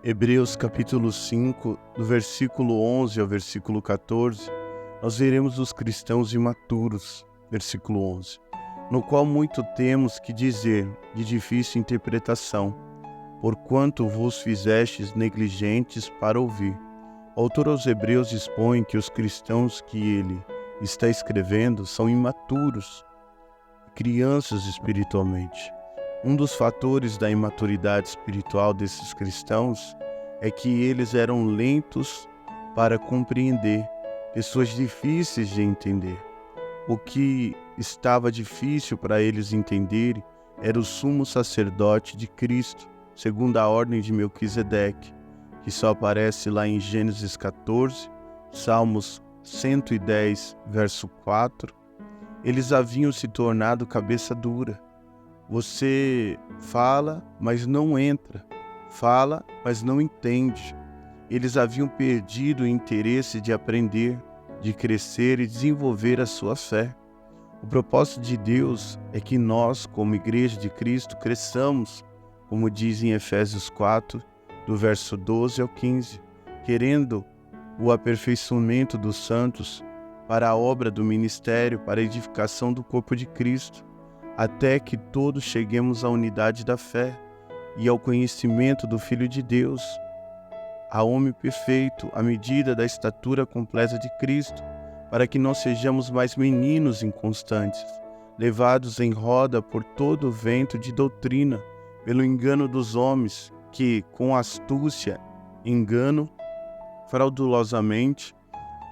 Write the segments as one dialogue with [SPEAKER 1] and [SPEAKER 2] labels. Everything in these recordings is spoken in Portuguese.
[SPEAKER 1] Hebreus capítulo 5, do versículo 11 ao versículo 14, nós veremos os cristãos imaturos, versículo 11, no qual muito temos que dizer, de difícil interpretação, porquanto vos fizestes negligentes para ouvir. O autor aos Hebreus expõe que os cristãos que ele está escrevendo são imaturos, crianças espiritualmente. Um dos fatores da imaturidade espiritual desses cristãos é que eles eram lentos para compreender, pessoas difíceis de entender. O que estava difícil para eles entenderem era o sumo sacerdote de Cristo, segundo a ordem de Melquisedeque, que só aparece lá em Gênesis 14, Salmos 110, verso 4. Eles haviam se tornado cabeça dura. Você fala, mas não entra. Fala, mas não entende. Eles haviam perdido o interesse de aprender, de crescer e desenvolver a sua fé. O propósito de Deus é que nós, como Igreja de Cristo, cresçamos, como diz em Efésios 4, do verso 12 ao 15, querendo o aperfeiçoamento dos santos para a obra do ministério, para a edificação do corpo de Cristo, até que todos cheguemos à unidade da fé e ao conhecimento do Filho de Deus, a homem perfeito, à medida da estatura completa de Cristo, para que não sejamos mais meninos inconstantes, levados em roda por todo o vento de doutrina, pelo engano dos homens, que, com astúcia, enganam fraudulosamente,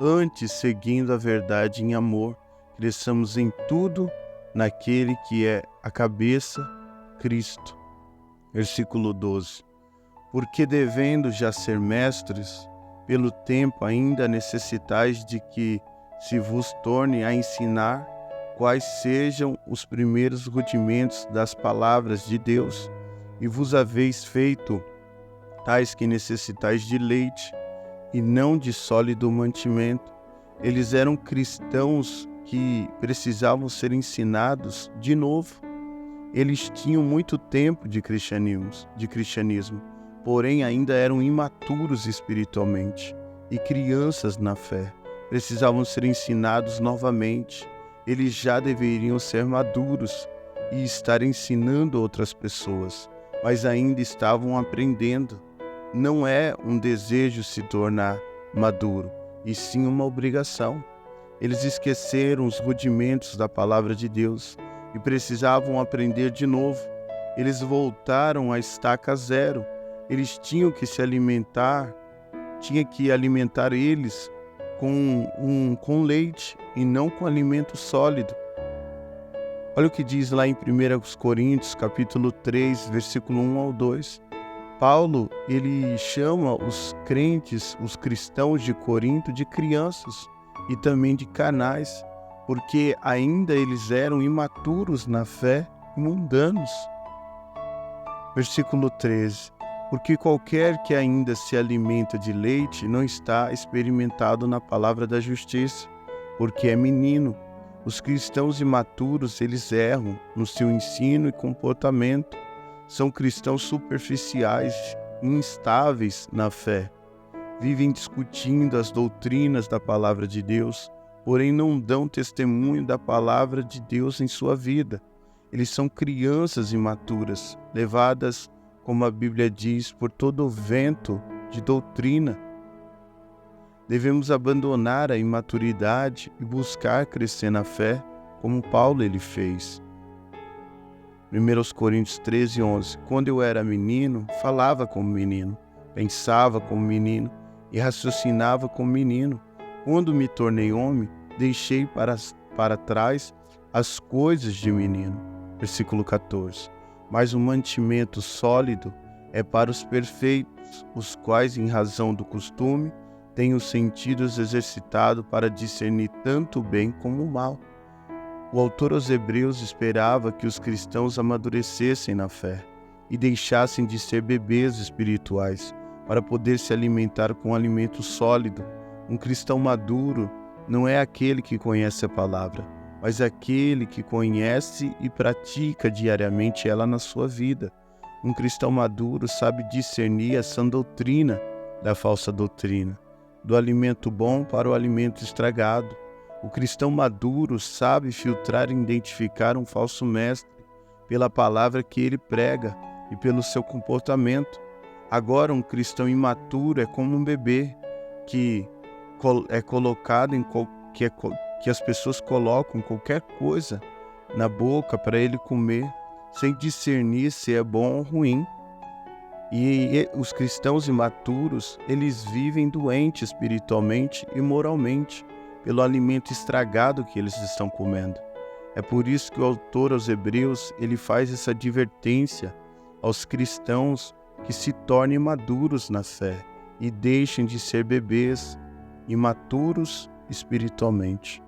[SPEAKER 1] antes seguindo a verdade em amor, cresçamos em tudo naquele que é a cabeça, Cristo. Versículo 12. Porque devendo já ser mestres, pelo tempo ainda necessitais de que se vos torne a ensinar quais sejam os primeiros rudimentos das palavras de Deus, e vos haveis feito tais que necessitais de leite, e não de sólido mantimento. Eles eram cristãos que precisavam ser ensinados de novo. Eles tinham muito tempo de cristianismo, porém ainda eram imaturos espiritualmente e crianças na fé. Precisavam ser ensinados novamente. Eles já deveriam ser maduros e estar ensinando outras pessoas, mas ainda estavam aprendendo. Não é um desejo se tornar maduro, e sim uma obrigação. Eles esqueceram os rudimentos da palavra de Deus e precisavam aprender de novo. Eles voltaram à estaca zero. Eles tinham que se alimentar, eles com leite e não com alimento sólido. Olha o que diz lá em 1 Coríntios, capítulo 3, versículo 1 ao 2. Paulo, ele chama os crentes, os cristãos de Corinto, de crianças e também de canais, porque ainda eles eram imaturos na fé e mundanos. Versículo 13. Porque qualquer que ainda se alimenta de leite não está experimentado na palavra da justiça, porque é menino. Os cristãos imaturos, eles erram no seu ensino e comportamento. São cristãos superficiais, instáveis na fé. Vivem discutindo as doutrinas da palavra de Deus, porém não dão testemunho da palavra de Deus em sua vida. Eles são crianças imaturas, levadas, como a Bíblia diz, por todo o vento de doutrina. Devemos abandonar a imaturidade e buscar crescer na fé, como Paulo ele fez. 1 Coríntios 13, 11. Quando eu era menino, falava como menino, pensava como menino e raciocinava como menino. Quando me tornei homem, deixei para trás as coisas de menino. Versículo 14. Mas o mantimento sólido é para os perfeitos, os quais, em razão do costume, têm os sentidos exercitados para discernir tanto o bem como o mal. O autor aos Hebreus esperava que os cristãos amadurecessem na fé e deixassem de ser bebês espirituais para poder se alimentar com alimento sólido. Um cristão maduro não é aquele que conhece a palavra, mas aquele que conhece e pratica diariamente ela na sua vida. Um cristão maduro sabe discernir a sã doutrina da falsa doutrina, do alimento bom para o alimento estragado. O cristão maduro sabe filtrar e identificar um falso mestre pela palavra que ele prega e pelo seu comportamento. Agora, um cristão imaturo é como um bebê que é colocado que as pessoas colocam qualquer coisa na boca para ele comer, sem discernir se é bom ou ruim. E os cristãos imaturos, eles vivem doentes espiritualmente e moralmente pelo alimento estragado que eles estão comendo. É por isso que o autor aos Hebreus, ele faz essa advertência aos cristãos que se tornem maduros na fé e deixem de ser bebês imaturos espiritualmente.